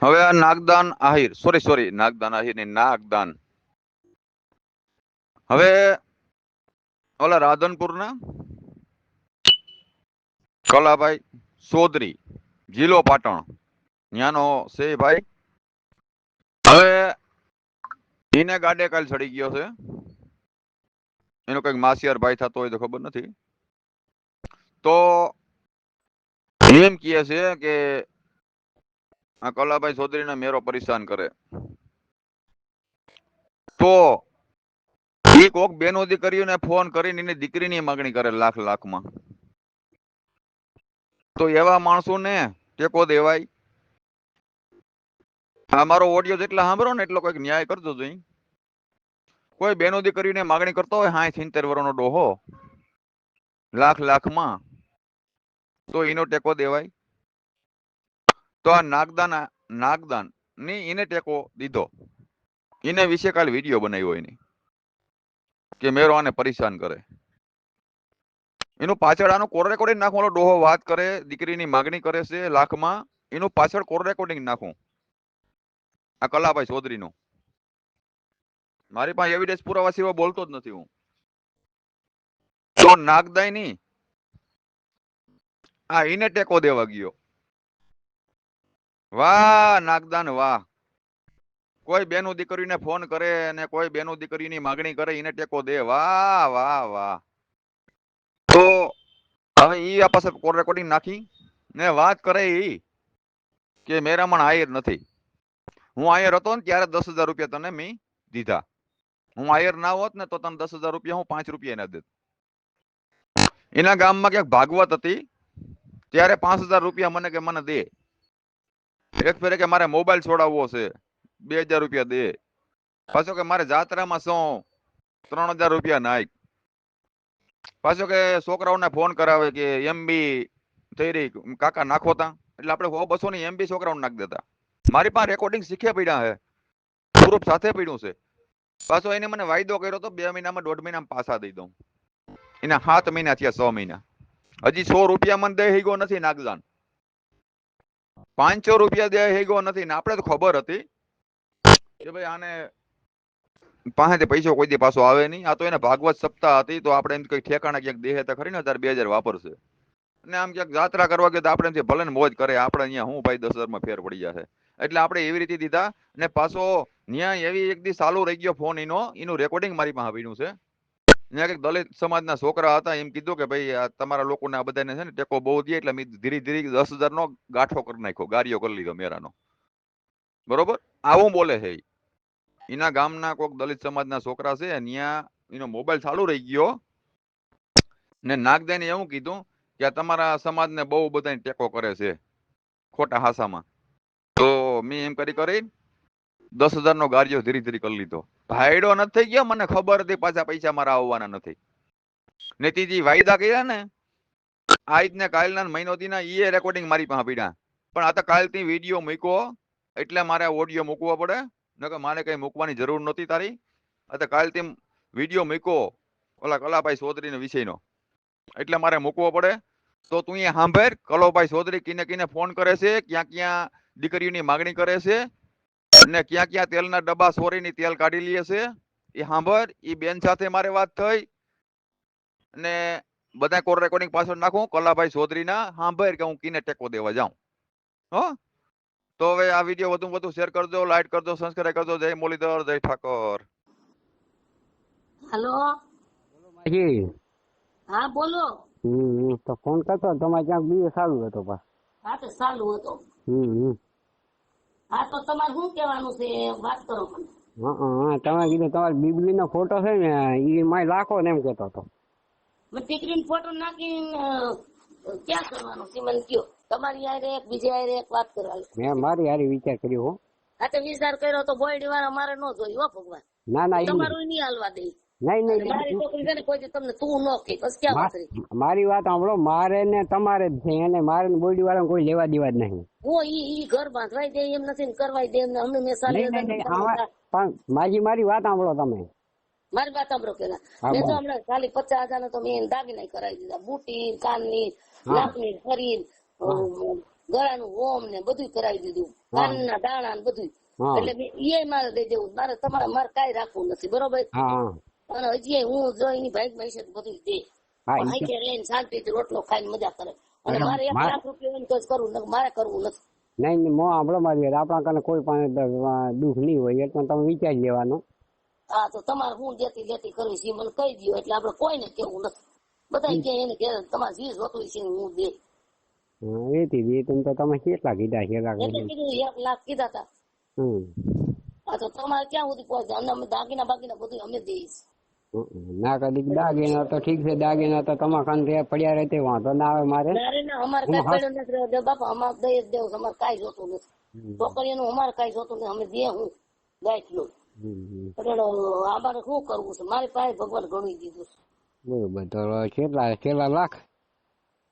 હવે આ નાગદાન આહિર, સોરી નાગદાન આહિર ને નાગદાન. હવે ઓલા રાધનપુરના કલાભાઈ ચૌધરી, જિલ્લો પાટણ, ન્યાનો છે ભાઈ. હવે એને ગાડે કાલ ચડી ગયો છે. એનો કઈક માસિયાર ભાઈ થતો હોય તો ખબર નથી. તો એમ કહે છે કે આ કલાભાઈ ચૌધરીને મેરો પરેશાન કરે. તો એ કોક બેનો દીકરીઓને ફોન કરીને એની દીકરીની માગણી કરે લાખમાં. તો એવા માણસોને ટેકો દેવાય. અમારો ઓડિયો જેટલા સાંભળો ને એટલો કોઈક ન્યાય કરજો જોઈ. કોઈ બેનો દીકરીને માગણી કરતો હોય 70 વર્ષનો ડોહો લાખમાં, તો એનો ટેકો દેવાય. તો આ નાગદાન ની એને ટેકો દીધો. એને વિશે કાલ વિડીયો બનાવ્યો એની કે મેરો આને પરેશાન કરે. એનું પાછળ આનું કોર રેકોર્ડિંગ નાખવાનો, ડોહો વાત કરે, દીકરીની માગણી કરે છે લાખમાં, એનું પાછળ કોર રેકોર્ડિંગ નાખું આ કલાભાઈ ચૌધરીનું. મારી પાસે એવિડન્સ પુરાવા સિવાય બોલતો જ નથી હું. તો નાગદાઈ ની આ એને ટેકો દેવા ગયો. વાહ નાગદાન વાહ. કોઈ બેનું દીકરીને ફોન કરે અને કોઈ બેનું દીકરીની માગણી કરે એને ટેકો દે. વાહ વાહ વાહ. તો હવે ઈ આ પાસે કોલ રેકોર્ડિંગ નાખી ને વાત કરે ઈ કે મેરામણ આયર નથી. હું આયર હતો ને ત્યારે 10,000 રૂપિયા તને મેં દીધા. હું આયર ના હોત ને તો તને 10,000 રૂપિયા હું 5 રૂપિયા ના દેત. એના ગામમાં ક્યાંક ભાગવત હતી ત્યારે 5,000 રૂપિયા મને દે. એક ફેરે કે મારે મોબાઈલ છોડાવવો છે 2,000 રૂપિયા દે. પાછો કે મારે જાત્રામાં 3,000 રૂપિયા નાખ. પાછો કે છોકરાઓને ફોન કરાવે કે એમબી થઈ રહી કાકા નાખો તા. એટલે આપણે 100-200 ની એમબી છોકરાઓને નાખી દેતા. મારી પાસે રેકોર્ડિંગ શીખે પડ્યા છે, પ્રૂફ સાથે પડ્યું છે. પાછો એને મને વાયદો કર્યો તો 2 મહિનામાં 1.5 મહિનામાં પાછા દઈ દઉં. એના 7 મહિના થયા, 6 મહિના. હજી 100 રૂપિયા મને દે હીગો નથી નાગદાન. 500 રૂપિયા દે હીગો નથી. ને આપણે તો ખબર હતી કે ભાઈ આને પાસેથી પૈસો કોઈ દી પાછો આવે નહીં. આ તો એને ભાગવત સપ્તાહ હતી તો આપણે એમ કઈ ઠેકાણા ક્યાંક દેહે તો ખરી ને 2,000 વાપરશે. અને આમ ક્યાંક યાત્રા કરવા ગયા તો આપણે ભલે ને મોજ કરે, આપણે અહીંયા હું ભાઈ 10,000 ફેર પડી જશે. એટલે આપણે એવી રીતે દીધા. ને પાછો ન્યાય એવી એક દી ચાલુ રહી ગયો ફોન એનું રેકોર્ડિંગ મારી પાસે પડ્યું છે. ત્યાં કઈક દલિત સમાજના છોકરા હતા, એમ કીધું કે ભાઈ આ તમારા લોકોને આ બધાને છે ને ટેકો બહુ દે, એટલે મેં ધીરે 10,000 નો ગાંઠો કરી નાખ્યો, ગારીઓ કરી લીધો મેરાનો. બરોબર, આવું બોલે છે. એના ગામના કોઈક દલિત સમાજના છોકરા છે, ત્યાં એનો મોબાઈલ ચાલુ રહી ગયો ને નાગદાને એવું કીધું કે તમારા સમાજને બહુ બધા ટેકો કરે છે ખોટા હાસામાં. તો મેં એમ કરી 10,000 નો ગારીઓ ધીરે કરી લીધો. ભાઈડો નથી થઈ ગયો, મને ખબર હતી પાછા પૈસા મારા આવવાના નથી. નીતિજી વાયદા કર્યા ને આજ ને કાલના મહિનોથી એ રેકોર્ડિંગ મારી પાસે પડ્યા. પણ આ તો કાલથી વિડીયો મૂક્યો એટલે મારે ઓડિયો મૂકવો પડે, નકર મારે કઈ મૂકવાની જરૂર નહોતી તારી. આ કાલથી વિડીયો મૂક્યો ઓલા કલાભાઈ ચૌધરીનો વિષયનો, એટલે મારે મૂકવો પડે. તો તું એ સાંભળ, કલાભાઈ ચૌધરી કિને ફોન કરે છે, ક્યાં ક્યાં દીકરીઓની માગણી કરે છે ને ક્યાં ક્યાં તેલના ડબ્બા સોરીની તેલ કાઢી લે છે એ સાંભળ. એ બેન સાથે મારે વાત થઈ ને બધા કોલ રેકોર્ડિંગ પાછળ નાખું કલાભાઈ ચૌધરીના. સાંભળ કે હું કિને ટેકો દેવા જાઉં. હો તો હવે આ વિડીયો વધુ શેર કરજો, લાઈક કરજો, સબસ્ક્રાઇબ કરજો. જય મુરલીધર, જય ઠાકોર. હેલો, બોલો માજી. હા બોલો. તો ફોન કરતો તમારે ક્યાંક બીજો સારું હતો પા. હા તો ચાલુ હતો. હા તો તમારે શું કહેવાનું છે વાત કરો મને. હા તમે કીધું તમારી બીબલી નો ફોટો છે ને એ માય રાખો ને એમ કેતો હતો. મેં દીકરીનો ફોટો નાખીને ક્યાં કરવાનો છે મને કયો. તમારી હારે એક બીજી હારે એક વાત કરવાની. મેં મારી હારી વિચાર કર્યો હો. હા તો વિચાર કર્યો તો બોયડી વાળા મારે ન જોયું હો ભગવાન. ના તમારું નહીં હાલવા દે. નહીં મારી છોકરી છે ને કોઈ તમને તું ન કે બસ ક્યાં વાતરી. મારી વાત સાંભળો, મારે ને તમારે જ છે, એને મારે ને બોયડી વાળા કોઈ લેવા દેવા જ નહીં. ઓ ઈ ઘર બાંધવાય દે એમ નથી ને કરવાય દે એમ. અમે મેં સાલી પણ મારી વાત સાંભળો તમે. મારી વાત સાંભળો પેલા. મેં તો હમણાં ખાલી 50,000 તો મેં દાગીના કરાવી દીધા. બુટી, કાનની, નાકની, શરીર, ગળાનું હોમ ને બધું કરાવી દીધું, કાનના દાણા ને બધું. હા. એટલે એ મારે દઈ દેવું, મારે કાંઈ રાખવું નથી, બરોબર. હા અને હજી હું જો એની ભાઈ છે બધું દે, હા પણ ઈ હાઈકે રહીને શાંતિથી રોટલો ખાઈને મજા કરે. અને અરે મારે 1 માર- લાખ રૂપિયા હોય ને તો જ કરવું, નકર મારે કરવું નથી. નહીં નહીં, મો આપણો મારી આપણા કને કોઈ પણ દુઃખ નહીં હોય એટલે તમે વિચારી લેવાનું. હા તો તમારે હું જેતી લેતી કરવી છે મને કહી દો, એટલે આપણે કોઈને કેવું નથી. બધા કે એને ઘેર તમારે જે જોતું છે હું દે. એથી તમે તો તમે કેટલા કીધા છે એટલે કીધું 1 લાખ કીધા હતા. હા તો તમારે ક્યાં સુધી પહોંચે? અમે દાગીના બાગીના બધું અમે દઈશ. ના કદી દાગીના તો ઠીક છે, દાગીના તો તમારા કાન પડ્યા રહેતે વાંધો ના આવે મારે. અમારે કઈ પડ્યો નથી બાપા, અમારે દઈ જ દેવું, અમારે કઈ જોતું નથી. છોકરીઓનું અમારે કઈ જોતું નથી, અમે દે હું દાખલું. અમારે શું કરવું છે? મારી પાસે ભગવાન ગણી દીધું છે. બરોબર, તો કેટલા લાખ?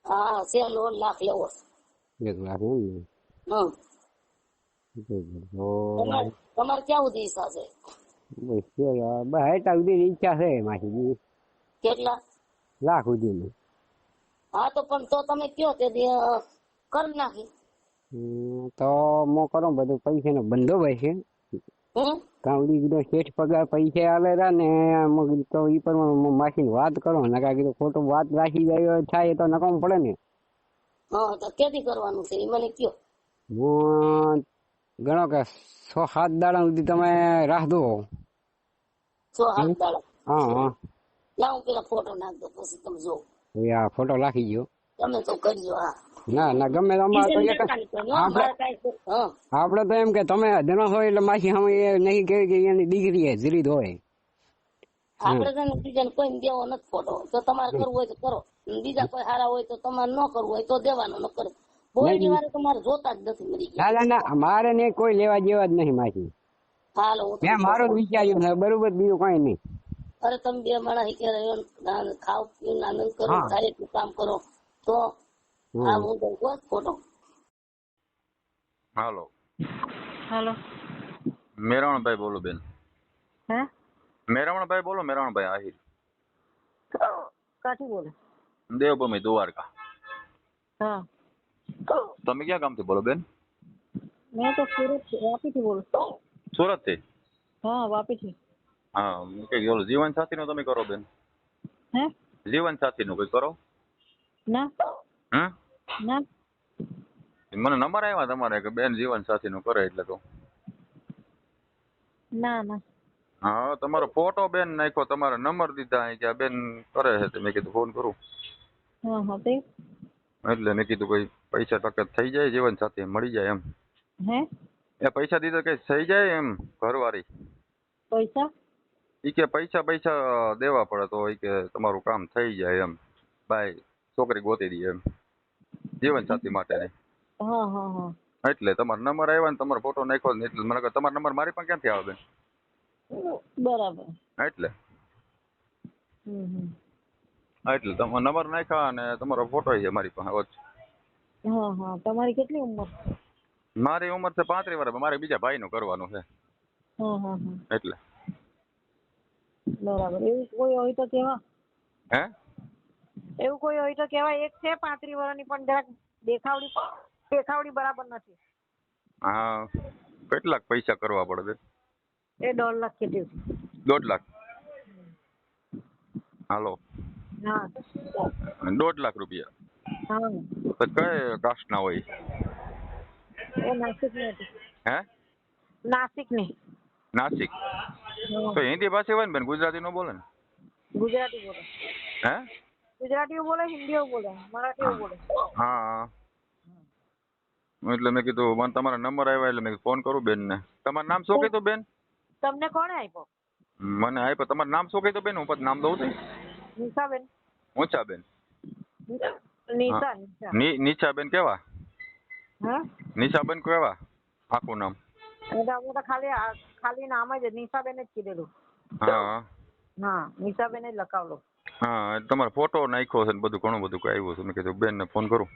હા 1 લાખ લેવો છે. 1 લાખ એમ ને? તમારે ક્યાં સુધી ઈચ્છા છે? એટલા સુધી ઈચ્છા છે માસી. કેટલા? લાખ સુધી. હા તો પણ તો તમે કયો તે કરી નાખી. તો મો કરો બધું પૈસા નો બંદોબસ્ત છે. કાવડી કીધો શેઠ પગાર પૈસા આલેરા ને તો ઈ પર માસી વાત કરો ને કાંઈ કીધું ખોટું વાત રાખી જાય થાય તો નકામ પડે ને. હા તો ક્યાંથી કરવાનું છે એ મને કયો. હું ગણો કે 6-7 દાડા સુધી તમે રાહ દો. 6-7 દાડા? હા. લાવું પેલા ફોટો નાખ દો પછી તમે જો. આ ફોટો રાખી ગયો. તમે તો કરજો. હા ના ગમે અમારે આપડે તો એમ કે તમે અધનો હોય એટલે માસી અમે નહીં કહે કે એની દીકરી જરીદ હોય. આપડે છે ને બીજાને કોઈને દેવો નથી ફોટો. તો તમારે કરવું હોય તો કરો, બીજા કોઈ સારા હોય તો તમારે ન કરવું હોય તો દેવાનો ન કરે. બોલની વારે તમારે જોતા જ નથી મરી ગયા. ના મારે ને કોઈ લેવા જેવા જ નહીં માસી. હાલો મેં મારો વિચાર્યું છે બરોબર, બીજું કઈ નહીં. અરે તમે 2 માણસ ખાવ પીને આનંદ કરો, થાય એટલું કામ કરો તો આ હું દઉં ફોટો. હાલો મેરાણભાઈ બોલો બેન. હે મેરાણભાઈ બોલો, મેરાણભાઈ આહિર. કાથી બોલે? દેવભૂમિ દ્વારકા. હા તમે ક્યાં ગામથી બોલો બેન? મેં તો સુરત વાપી થી બોલું. સુરત થી? હા વાપી થી. હા કઈ ઓલું જીવન સાથી નું તમે કરો બેન? હે જીવન સાથી નું કઈ કરો? ના ના મને નંબર આવ્યા તમારે કે બેન જીવન સાથી નું કરે એટલે તો. ના ના હા તમારો ફોટો બેન નાખ્યો, તમારા નંબર દીધા કે આ બેન કરે છે, મેં કીધું ફોન કરું. હા તે એટલે મેં કીધું કોઈ પૈસા ટકે થઈ જાય જીવન સાથી મળી જાય એમ. હે એ પૈસા દીધા કઈ થઈ જાય એમ ઘરવાળી? પૈસા ઈ કે પૈસા દેવા પડે તો ઈ કે તમારું કામ થઈ જાય એમ, ભાઈ છોકરી ગોતી દઈએ એમ જીવન સાથી માટે. હા એટલે તમારો નંબર આવ્યો ને તમારો ફોટો નાખ્યો ને એટલે મને કહે તમારો નંબર મારી પાસે ક્યાંથી આવે બેન? બરાબર. એટલે તમારો નંબર નાખ્યા અને તમારો ફોટો છે મારી પાસે. હા તમારી કેટલી ઉંમર? મારી ઉંમર છે 35 વર્ષ. મારે બીજા ભાઈ નું કરવાનું છે એટલે. બરાબર. એવું કોઈ હોય તો કેવા? હે એવું કોઈ હોય તો કેવા. એક છે 35 વર્ષની પણ જરાક દેખાવડી બરાબર નથી. હા કેટલાક પૈસા કરવા પડે બેન? એ 1.5 લાખ કેટલી? 1.5 લાખ? હાલો હા 1.5 લાખ રૂપિયા? હા તો કઈ કાસ્ટ ના હોય? એ નાસિક ની હતી. હે નાસિક ની. નાસિક? તો હિન્દી ભાષી હોય ને બેન, ગુજરાતી નો બોલે ને? ગુજરાતી બોલે. હે ગુજરાતી બોલે, હિન્દી બોલે, મરાઠી બોલે. હા એટલે મેં કીધું મને તમારા નંબર આવ્યા એટલે મેં ફોન કરું બેન ને. તમારું નામ શું કીધું બેન? તમને કોણે આપ્યો? મને આપ્યો. તમારું નામ શું કીધું બેન? હું પછી નામ દઉં છું. નિશાબેન. ઊંચાબેન? નિશા. નીચાબેન કેવા? હા નિશાબેન કેવા આખું નામ? અમે તો ખાલી નામ જ નિશાબેન જ કીધેલું. હા નિશાબેન જ લખાવલો. હા તમારો ફોટો નાખ્યો છે ને બધું ઘણું બધું આવ્યું છે. મેં કીધું બેન ને ફોન કરું.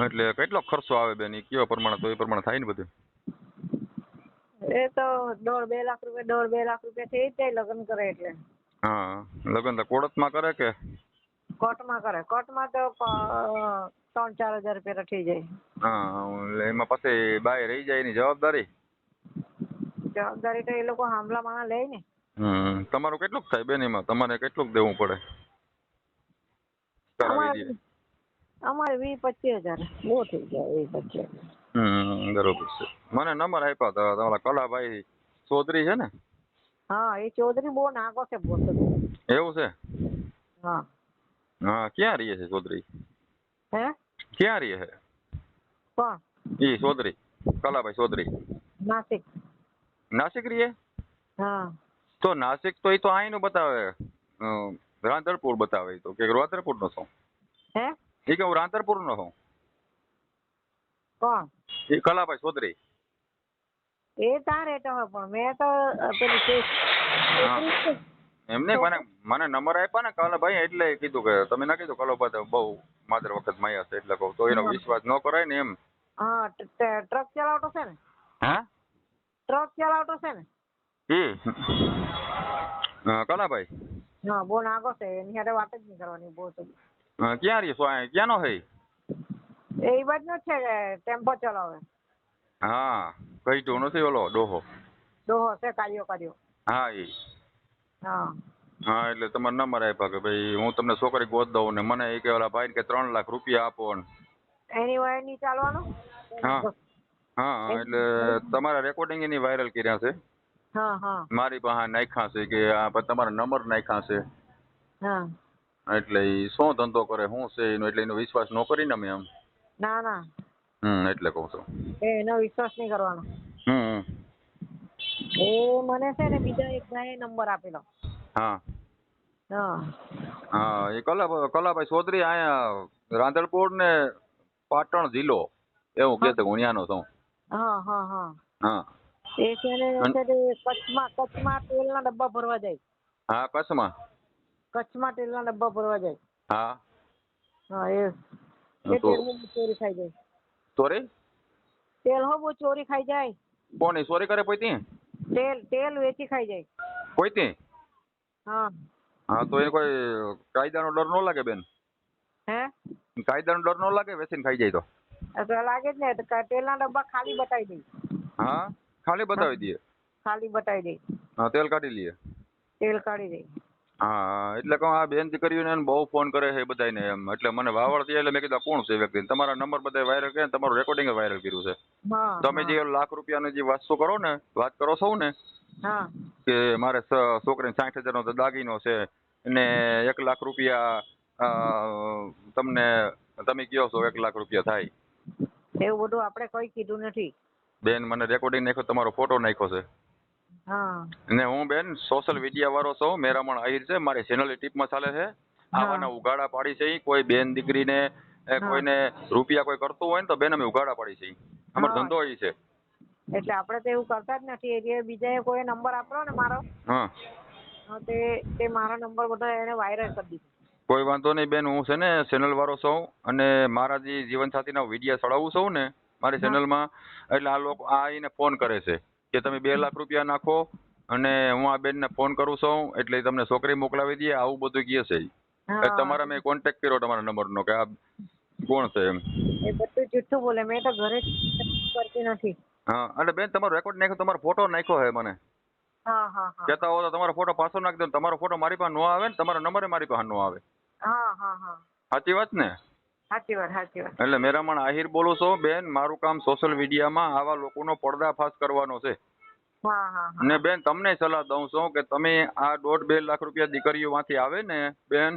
એટલે કેટલો ખર્ચો આવે બેન? એ કયો પ્રમાણે તો એ પ્રમાણે થાય ને બધું? એ તો 1.5-2 લાખ રૂપિયા 1.5-2 લાખ રૂપિયા થઈ જાય લગ્ન કરે એટલે. હા લગ્ન તો કોડતમાં કરે કે? કોર્ટમાં કરે. કોર્ટમાં તો 3-4 હજાર રૂપિયા થઈ જાય. હા એટલે એમાં પછી બાય રહી જાય એની જવાબદારી. જવાબદારી તો એ લોકો હામલા માણા લે ને. તમારું કેટલુંક થાય બેન એમાં? તમારે કેટલુંક દેવું પડે? કરાવી દે. અમારે 20-25 હજાર બહુ થઈ જાય. 20-25. બરોબર છે. મને નંબર આપ્યા હતા તમારા કલાભાઈ ચૌધરી છે ને? હા એ ચૌધરી બહુ નાગો છે બોસ. એવું છે? હા. હા ક્યાં રહીએ છે ચૌધરી? હે ક્યાં રહીએ છે? કોણ? ઈ ચૌધરી કલાભાઈ ચૌધરી. નાસિક. નાસિક રહીએ? હા. તો નાસિક તો એ તો અહીંનું બતાવે, રાંધણપુર બતાવે. તો કે રાંધણપુર નો છું. હે એ કે હું રાંધણપુર નો છું. કોણ? એ કલાભાઈ ચૌધરી. એ ત્યાં રહેતો હોય પણ મેં તો પેલી એમને મને નંબર આપ્યા ને કલાભાઈ એટલે કીધું કે તમે ના કીધું કલાભાઈ બહુ માદર વખત માયા છે એટલે કહું તો એનો વિશ્વાસ ન કરાય ને એમ. હા ટ્રક ચલાવતો છે ને? હા ટ્રક ચલાવતો છે ને? કલાભાઈ હા બહુ નાગો છે એની સાથે વાત જ નહીં કરવાની બહુ. ક્યાં રહીશો? ક્યાંનો હે? એ બાજુ નો છે ટેમ્પો ચલાવે. હા કઈ તો નથી ઓલો ડોહો. ડોહો છે કાર્યો. હા એ. હા. હા એટલે તમારો નંબર આપ્યા કે ભાઈ હું તમને છોકરી ગોત દઉં ને મને એ કે ઓલા ભાઈ કે 3 લાખ રૂપિયા આપો ને. એની વાય નહીં ચાલવાનું. હા હા એટલે તમારા રેકોર્ડિંગ એની વાયરલ કર્યા છે. હા હા. મારી પાસે નાખ્યા છે કે આ તમારા નંબર નાખ્યા છે. હા. એટલે એ શું ધંધો કરે શું છે એનો એટલે એનો વિશ્વાસ ન કરીને અમે એમ. ના. એટલે કહું છું. એનો વિશ્વાસ નહીં કરવાનો. એ મને છે ને બીજા એક ભાઈએ નંબર આપેલો. હા. હા. હા એ કલાભાઈ ચૌધરી અહીંયા રાંધણપુર ને પાટણ જિલ્લો એવું કે છે હું ત્યાંનો છું. હા. હા. એ છે ને કચ્છમાં તેલના ડબ્બા ભરવા જાય. હા કચ્છમાં તેલના ડબ્બા ભરવા જાય. હા. હા એ તેલમાં ચોરી ખાઈ જાય. સોરી? તેલ હો બહુ ચોરી ખાઈ જાય. કોની ચોરી કરે પોઈતી? તેલ વેચી ખાઈ જાય. પોઈતી? હા. હા તો એ કોઈ કાયદાનો ડર ન લાગે બેન? હે? કાયદાનો ડર ન લાગે વેચીને ખાઈ જાય તો? લાગે જ ને તેલના ડબ્બા ખાલી બતાવી દે. હા ખાલી બતાવી દઈએ. ખાલી બતાવી દે. હા તેલ કાઢી લઈએ. તેલ કાઢી દે. હા એટલે કહું આ બેન દીકરીઓને બહુ ફોન કરે છે બધાને એમ એટલે મને વાવડતી એટલે મેં કીધું કોણ છે વ્યક્તિ તમારા નંબર બધા વાયરલ કર્યા તમારું રેકોર્ડિંગ વાયરલ કર્યું છે. તમે જે લાખ રૂપિયાની જે વાત કરો છો ને કે મારે છોકરીને 60,000 નો દાગીનો છે અને 1 લાખ રૂપિયા તમે કહો છો 1 લાખ રૂપિયા થાય. એવું બધું આપણે કોઈ કીધું નથી. બેન મને રેકોર્ડિંગ નાખ્યો તમારો ફોટો નાખ્યો છે. હા. ને હું બેન સોશિયલ મીડિયા વાળો છું મેરામણ આહિર છે મારી ચેનલ ટીપમાં ચાલે છે. આવાના ઉગાડા પાડી છે કોઈ બેન દીકરીને કોઈને રૂપિયા કોઈ કરતું હોય ને તો બેન અમે ઉગાડા પાડી છે. અમારો ધંધો એ છે. એટલે આપણે તો એવું કરતા જ નથી. એ બીજાએ કોઈ નંબર આપ્યો ને મારો તે મારો નંબર બધો એને વાયરલ કરી દીધો. કોઈ વાંધો નહીં બેન હું છે ને ચેનલ વાળો છું અને મારા જે જીવનસાથીના વિડીયો ચડાવું છું ને મારી ચેનલમાં એટલે આ લોકો એને ફોન કરે છે કે તમે 2 લાખ રૂપિયા નાખો અને હું આ બેનને ફોન કરું છું એટલે તમને છોકરી મોકલાવી દઈએ આવું બધું કહે છે. તમારા મેં કોન્ટેક્ટ કર્યો તમારા નંબરનો કે આ કોણ છે એમ. એ બધું જુઠ્ઠું બોલે. મેં તો ઘરે કરતી નથી. હા એટલે બેન તમારો રેકોર્ડ નાખ્યો તમારો ફોટો નાખ્યો હે મને. હા. કહેતા હો તો તમારો ફોટો પાછો નાખી દો તમારો ફોટો મારી પાસે ન આવે ને તમારો નંબર મારી પાસે ન આવે. હા. સાચી વાત ને? સાચી વાત. એટલે મેરામણ આહિર બોલું છું બેન મારું કામ સોશિયલ મીડિયામાં આવા લોકોનો પર્દાફાશ કરવાનો છે. ને બેન તમને સલાહ દઉં છું કે તમે આ 1.5-2 લાખ રૂપિયા દીકરીઓમાંથી આવે ને બેન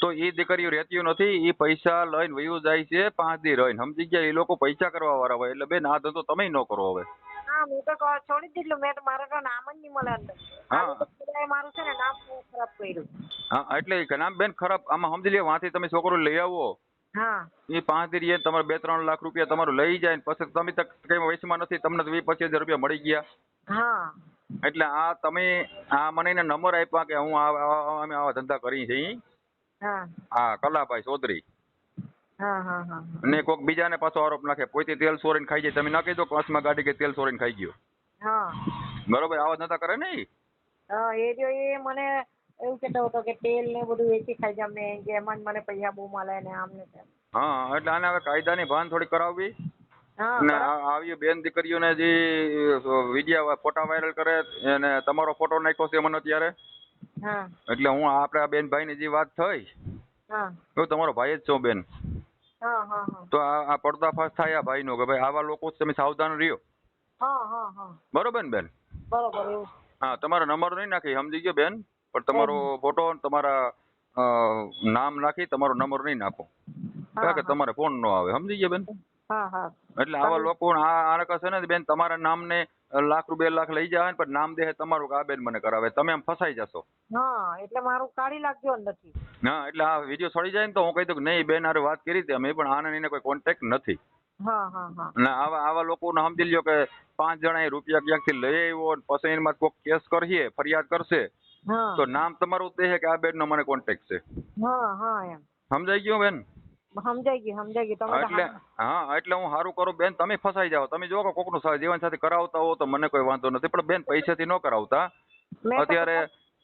તો એ દીકરીઓ રહેતી નથી. એ પૈસા લઈને વયું જાય છે 5 દી રહીને સમજી ગયા. એ લોકો પૈસા કરવા વાળા હોય એટલે બેન આ ધંધો તમે ન કરો હવે. હા મેં તો છોડી દીધું. મારે તો નામ જ નહીં મળે અંદર. મારું છે ને નામ ખરાબ કર્યું. હા એટલે નામ બેન ખરાબ આમાં સમજી લે વાંથી તમે છોકરો લઈ આવો એ 5 દી રહીએ તમારે 2-3 લાખ રૂપિયા તમારું લઈ જાય ને પછી તમે કઈ વયસમાં નથી તમને 20-25 હજાર રૂપિયા મળી ગયા. એટલે આ તમે આ મને એને નંબર આપ્યા કે હું અમે આવા ધંધા કરી છે. હા કલાભાઈ ચૌધરી. અને કોઈક બીજાને પાછો આરોપ નાખે પોતે તેલ ચોરીને ખાઈ જાય. તમે ના કહી દો કચ્છમાં ગાડી કે તેલ ચોરીને ખાઈ ગયો. બરોબર આવા ધંધા કરે ને. એ મને એવું કહેતો હતો કે તેલ ને બધું વેચી ખાઈ જામ ને કે એમાં જ મને પૈસા બહુ મળે ને આમ ને તેમ. હા એટલે આને હવે કાયદાની ભાન થોડી કરાવવી હા ને બરાબર. આવી બેન દીકરીઓને જે વિડીયો ફોટા વાયરલ કરે અને તમારો ફોટો નાખ્યો છે મને અત્યારે હા એટલે હું આપણે આ બેન ભાઈની જે વાત થઈ હા તો તમારો ભાઈ જ છો બેન હા હા હા તો આ પર્દાફાશ થાય આ ભાઈનો કે ભાઈ આવા લોકો તમે સાવધાન રહ્યો હા હા હા બરોબર ને બેન બરોબર એવું. હા તમારો નંબર નહીં નાખી સમજી ગયો બેન પણ તમારો ફોટો તમારા નામ નાખી તમારો નંબર નહીં નાખો કારણ કે તમારે ફોન ન આવે સમજી ગયા બેન હા હા એટલે આવા લોકો આ છે ને બેન તમારા નામને લાખ 2 લાખ લઈ જાય ને પણ નામ દે તમારું કે આ બેન મને કરાવે તમે એમ ફસાઈ જશો. હા એટલે મારું કાઢી લાગજો અંદરથી. હા એટલે આ વિડીયો છોડી જાય ને તો હું કહી દઉં કે નહીં બેન હારે વાત કરી હતી અમે પણ આને એને કોઈ કોન્ટેક્ટ નથી. હા હા હા અને આવા લોકોને સમજી લ્યો કે 5 જણા રૂપિયા ક્યાંકથી લઈ આવ્યો પછી એમાં કોઈક કેસ કરીએ ફરિયાદ કરશે હા તો નામ તમારું દે કે આ બેન નો મને કોન્ટેક્ટ છે. હા હા એમ સમજાઈ ગયું બેન. સમજાઈ ગયું તમે તો એટલે હા એટલે હું સારું કરું બેન તમે ફસાઈ જાઓ તમે જો કે કોકનું જીવન સાથે કરાવતા હો તો મને કોઈ વાંધો નથી પણ બેન પૈસાથી ન કરાવતા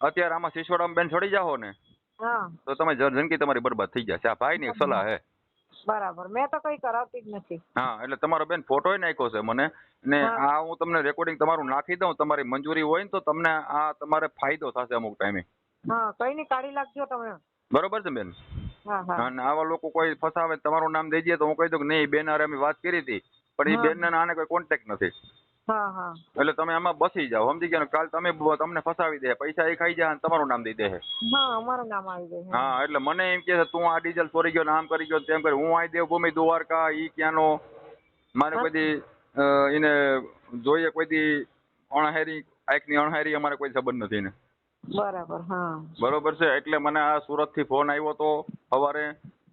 અત્યારે આમાં સિસોડામાં બેન છોડી જાઓ ને હા તો તમે જિંદગી તમારી બરબાદ થઈ જશે. આ ભાઈની એક સલાહ હે. બરાબર મેં તો કઈ કરાવતી જ નથી. હા એટલે તમારો બેન ફોટો નાખ્યો છે મને ને આ હું તમને રેકોર્ડિંગ તમારું નાખી દઉં તમારી મંજૂરી હોય ને તો તમને આ તમારે ફાયદો થશે અમુક ટાઈમે. હા કઈ નહીં કાઢી લાગજો તમે. બરોબર છે બેન. હા હા અને આવા લોકો કોઈ ફસાવે તમારું નામ દઈ દે તો હું કહી દઉં કે નહીં બેન હારે અમે વાત કરી હતી પણ એ બેન ને આને કોઈ કોન્ટેક્ટ નથી. હા હા એટલે તમે આમાં બસી જાઓ સમજી ગયા કાલ તમને ફસાવી દે પૈસા એ ખાઈ જાય અને તમારું નામ દઈ દે. હા અમારું નામ આવી જાય. હા એટલે મને એમ કે તું આ ડીઝલ ચોરી ગયો આમ કરી ગયો તેમ કરી હું આ દેવભૂમિ દ્વારકા ઈ ક્યાંનો મારે કોઈ દી એને જોઈએ કોઈ દી અણહારી આંખની અણહારી અમારે કોઈ સંબંધ નથી ને. બરાબર હા બરોબર છે એટલે મને આ સુરત થી ફોન આવ્યો તો સવારે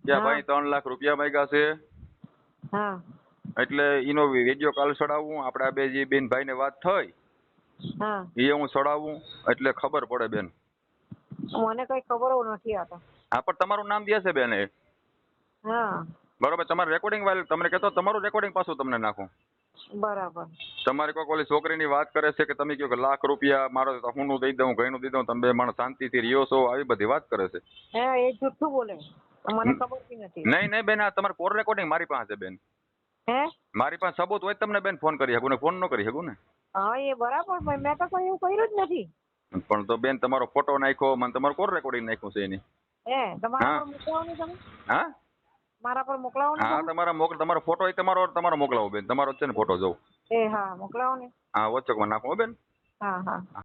ત્યાં ભાઈ 3 લાખ રૂપિયા માંગ્યા છે. હા એટલે એનો વિડીયો કાલ ચડાવું આપણે બે જે બેન ભાઈ ને વાત થઈ હા એ હું ચડાવું એટલે ખબર પડે બેન. મને કઈ ખબર નથી આતો. હા પણ તમારું નામ દે છે બેન એ. હા બરોબર તમારે રેકોર્ડિંગ વાળું તમને કહેતો તમારું રેકોર્ડિંગ પાછું તમને નાખું. બરાબર તમારી કોઈ ઓલી છોકરીની વાત કરે છે કે તમે કહો કે લાખ રૂપિયા મારો હું દઈ દઉં ઘણું દઈ દઉં તમે બે માણસ શાંતિથી રહ્યો છો આવી બધી વાત કરે છે. હે એ જુઠ્ઠું બોલે મને ખબર બી નથી. નહીં બેન આ તમારે કોલ રેકોર્ડિંગ મારી પાસે છે બેન. હે મારી પાસે સબૂત હોય તમને બેન ફોન કરી શકું ને ફોન ન કરી શકું ને. હા એ બરાબર મેં તો કઈ એવું કર્યું જ નથી. પણ તો બેન તમારો ફોટો નાખ્યો મને તમારું કોલ રેકોર્ડિંગ નાખ્યું છે એની. હે તમારા પર મોકલાવો ને તમે. હા મારા પર મોકલાવો ને હા તમારો ફોટો તમારો મોકલાવો બેન તમારો છે ને ફોટો જોઉં. એ હા મોકલાવો ને. હા વોટ્સએપમાં નાખો બેન. હા હા